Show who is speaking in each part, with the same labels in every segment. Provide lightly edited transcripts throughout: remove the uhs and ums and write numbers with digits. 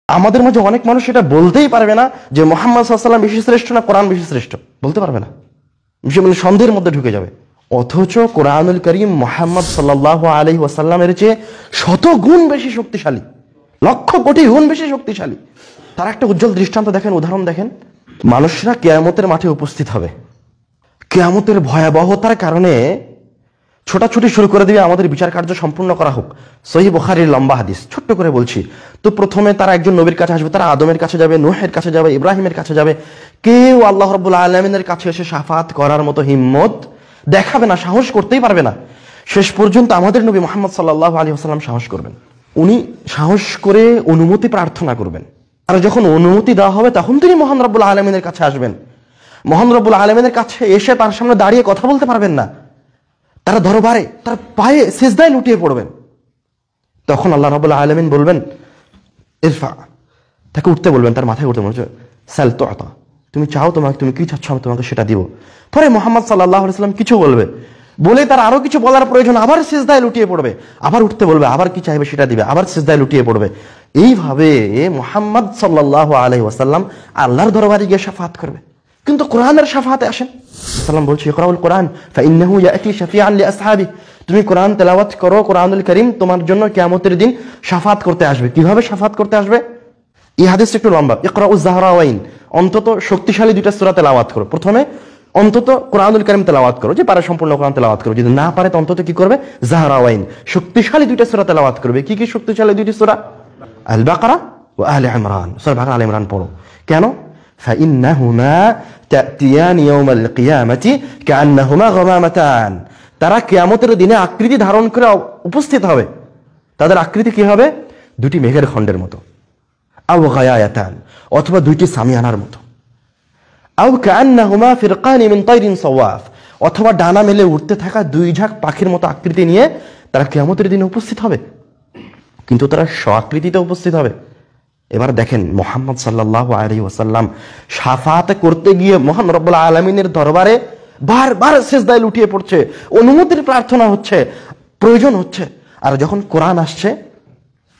Speaker 1: আমাদের মাঝে অনেক মানুষ এটা বলতেই পারবে না যে মুহাম্মদ সাল্লাল্লাহু আলাইহি ওয়াসাল্লাম বেশি শ্রেষ্ঠ না কোরআন বেশি শ্রেষ্ঠ, বলতে পারবে না, সে মানে সন্দেহের মধ্যে ঢুকে যাবে। অথচ কোরআনুল কারীম মুহাম্মদ সাল্লাল্লাহু আলাইহি ওয়াসাল্লামের চেয়ে শত গুণ বেশি শক্তিশালী, লক্ষ কোটি গুণ বেশি শক্তিশালী। তার একটা উজ্জ্বল দৃষ্টান্ত দেখেন, উদাহরণ দেখেন। মানুষরা কিয়ামতের মাঠে উপস্থিত হবে, কিয়ামতের ভয়াবহতার কারণে ছোটাছুটি শুরু করে দিবে আমাদের বিচার কার্য সম্পূর্ণ করা হোক। সহিহ বুখারীর লম্বা হাদিস, ছোট্ট করে বলছি। তো প্রথমে তারা একজন নবীর কাছে আসবে, তারা আদমের কাছে যাবে, নূহের কাছে যাবে, ইব্রাহিমের কাছে যাবে। কেউ আল্লাহ রাব্বুল আলামিনের কাছে এসে শাফাত করার মতো হিম্মত দেখাবে না, সাহস করতেই পারবে না। শেষ পর্যন্ত আমাদের নবী মুহাম্মদ সাল্লাল্লাহু আলাইহি ওয়াসাল্লাম সাহস করবেন। উনি সাহস করে অনুমতি প্রার্থনা করবেন, আর যখন অনুমতি দেওয়া হবে তখন তিনি মহান রব্বুল আলামিনের কাছে আসবেন। মহান রব্বুল আলামিনের কাছে এসে তার সামনে দাঁড়িয়ে কথা বলতে পারবেন না, তারা দরবারে তার পায়ে সিজদায় লুটিয়ে পড়বেন। তখন আল্লাহ রাব্বুল আলামিন বলবেন ইরফা, তাকে উঠতে বলবেন, তার মাথায় উঠতে বলবেন সাল তু'তা, তুমি চাও, তুমি কি চাচ্ছ আমি তোমাকে সেটা দিব। পরে মুহাম্মদ সাল্লাল্লাহু আলাইহি ওয়াসাল্লাম কিছু বলবে, বলে তার আরো কিছু বলার প্রয়োজন, আবার সিজদায় লুটিয়ে পড়বে, আবার উঠতে বলবে, আবার কি চাইবে সেটা দিবে, আবার সিজদায় লুটিয়ে পড়বে। এইভাবে মুহাম্মদ সাল্লাল্লাহু আলাইহি ওয়াসাল্লাম আল্লাহর দরবারে গিয়ে শাফাত করবে। কিন্তু কোরআনের শাফাতে আসেন, সাল্লাম বলছে ইকরাউল কোরআন ফাইন্নাহু ইয়াতি শাফিআন লিআসহাবি, তুমি কোরআন তেলাওয়াত করো, কোরআনুল কারীম তোমার জন্য কিয়ামতের দিন শাফাত করতে আসবে। কিভাবে শাফাত করতে আসবে? এই হাদিসটা একটু লম্বা। ইকরাউজ যাহরাওয়াইন, অন্তত শক্তিশালী দুইটা সূরা তেলাওয়াত করো। প্রথমে অন্তত কোরআনুল কারীম তেলাওয়াত করো, যে পারে সম্পূর্ণ কোরআন তেলাওয়াত করো, যদি না পারে তো অন্তত কি করবে? যাহরাওয়াইন, শক্তিশালী দুইটা সূরা তেলাওয়াত করবে। কি কি শক্তিশালী দুইটি সূরা? আল বাকারা ও আলে ইমরান। সূরা বাকারা, আলে ইমরান পড়ো। কেন? فإنهما تأتيان يوم القيامة كأنهما غمامتان, তারা কিয়ামতের দিনে আকৃতি ধারণ করে উপস্থিত হবে। তাদের আকৃতি কি হবে? দুটি মেঘের খণ্ডের মতো। আও গায়ায়াতান, অথবা দুইটি সামিয়ানার মতো। আও কান্নাহুমা ফিরকানি মিন তাইরিন সাওয়াফ, অথবা ডানা মেলে উঠতে থাকা দুই ঝাঁক পাখির মতো আকৃতি নিয়ে তারা কিয়ামতের দিনে উপস্থিত হবে, কিন্তু তারা স্ব-আকৃতিতে উপস্থিত হবে। এবার দেখেন মুহাম্মদ সাল্লাল্লাহু আলাইহি ওয়াসাল্লাম শাফাত করতে গিয়ে মহান রব্বুল আলামিনের দরবারে বারবার সিজদায় লুটিয়ে পড়ছে, অনুমতির প্রার্থনা হচ্ছে, প্রয়োজন হচ্ছে। আর যখন কোরআন আসছে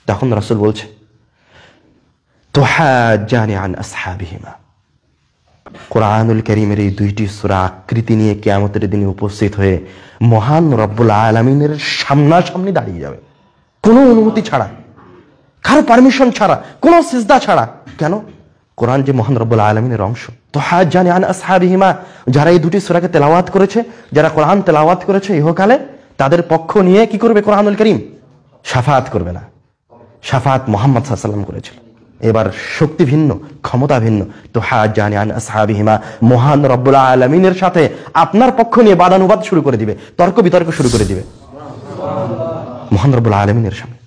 Speaker 1: তখন রাসূল বলছে তুহাজ্জানি আন আসহাবিহিমা, কোরআনুল কারীমের এই দুইটি সূরা আকৃতি নিয়ে কিয়ামতের দিনে উপস্থিত হয়ে মহান রব্বুল আলামিনের সামনাসামনি দাঁড়িয়ে যাবে, কোনো অনুমতি ছাড়া, কারো পারমিশন ছাড়া, কোনো সিজদা ছাড়া। কেন? কোরআন যে মহান রব্বুল আলামিনের অংশ। তুহাজ্জানি আন আসহাবিহিমা, যারা এই দুটি সূরাকে তেলাওয়াত করেছে, যারা কোরআন তেলাওয়াত করেছে ইহকালে, তাদের পক্ষ নিয়ে কি করবে কোরআনুল কারীম? শাফাত করবে না। শাফাত মুহাম্মদ সাল্লাল্লাহু আলাইহি ওয়াসাল্লাম করেছিল। এবার শক্তি ভিন্ন, ক্ষমতা ভিন্ন। তুহাজ্জানি আন আসহাবিহিমা, মহান রব্বুল আলামিনের সাথে আপনার পক্ষ নিয়ে বাদানুবাদ শুরু করে দিবে, তর্ক বিতর্ক শুরু করে দিবে মহান রব্বুল আলামিনের সামনে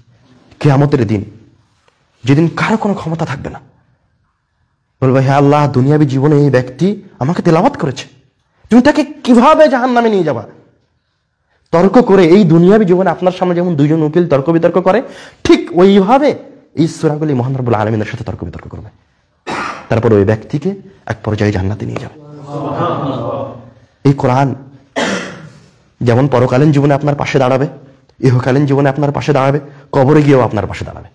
Speaker 1: কিয়ামতের দিন, যেদিন কারো কোনো ক্ষমতা থাকবে না। বলবে হে আল্লাহ, দুনিয়াবী জীবনে এই ব্যক্তি আমাকে তেলাওয়াত করেছে, তুমি তাকে কিভাবে জাহান্নামে নিয়ে যাবা? তর্ক করে এই দুনিয়াবী জীবনে আপনার সামনে যেমন দুইজন উকিল তর্ক বিতর্ক করে, ঠিক ওইভাবে এই সূরাগুলি মহান রব্বুল আলামিনের সাথে তর্ক বিতর্ক করবে। তারপর ওই ব্যক্তিকে এক পর্যায়ে জান্নাতে নিয়ে যাবে। এই কোরআন যেমন পরকালীন জীবনে আপনার পাশে দাঁড়াবে, ইহকালীন জীবনে আপনার পাশে দাঁড়াবে, কবরে গিয়েও আপনার পাশে দাঁড়াবে।